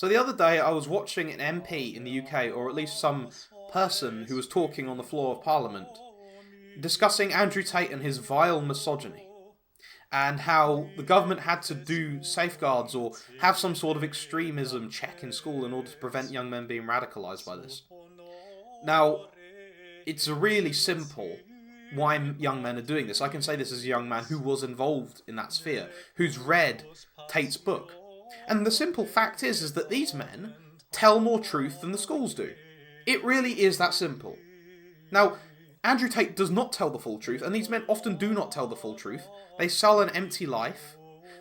So the other day I was watching an MP in the UK, or at least some person who was talking on the floor of Parliament, discussing Andrew Tate and his vile misogyny, and how the government had to do safeguards or have some sort of extremism check in school in order to prevent young men being radicalised by this. Now, it's really simple why young men are doing this. I can say this as a young man who was involved in that sphere, who's read Tate's book. And the simple fact is that these men tell more truth than the schools do. It really is that simple. Now, Andrew Tate does not tell the full truth, and these men often do not tell the full truth. They sell an empty life.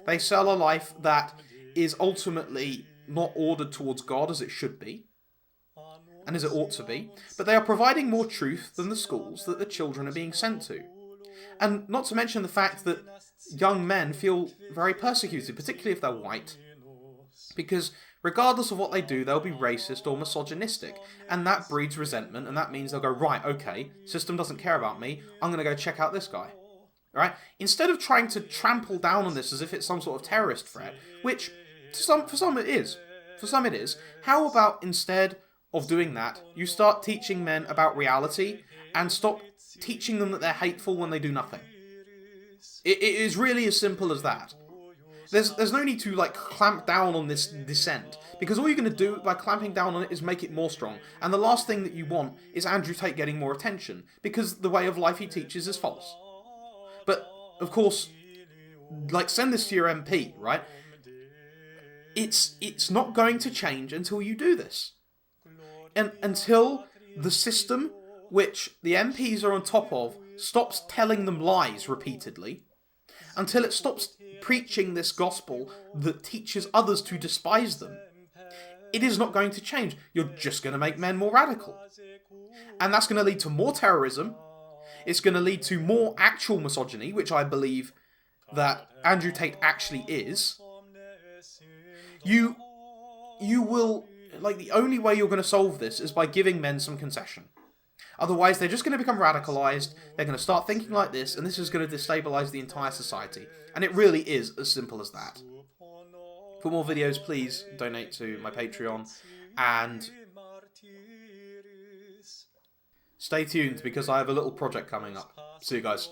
They sell a life that is ultimately not ordered towards God as it should be, and as it ought to be, but they are providing more truth than the schools that the children are being sent to. And not to mention the fact that young men feel very persecuted, particularly if they're white, because regardless of what they do, they'll be racist or misogynistic, and that breeds resentment, and that means they'll go, right, okay, system doesn't care about me, I'm going to go check out this guy. Right? Instead of trying to trample down on this as if it's some sort of terrorist threat, which for some it is, how about instead of doing that, you start teaching men about reality and stop teaching them that they're hateful when they do nothing? It is really as simple as that. There's no need to clamp down on this dissent, because all you're going to do by clamping down on it is make it more strong. And the last thing that you want is Andrew Tate getting more attention, because the way of life he teaches is false. But of course, send this to your MP, right? It's not going to change until you do this, and until the system which the MPs are on top of stops telling them lies repeatedly, until it stops preaching this gospel that teaches others to despise them, it is not going to change. You're just going to make men more radical. And that's going to lead to more terrorism. It's going to lead to more actual misogyny, which I believe that Andrew Tate actually is. You will, the only way you're going to solve this is by giving men some concession. Otherwise, they're just going to become radicalised, they're going to start thinking like this, and this is going to destabilise the entire society. And it really is as simple as that. For more videos, please donate to my Patreon, and stay tuned because I have a little project coming up. See you guys.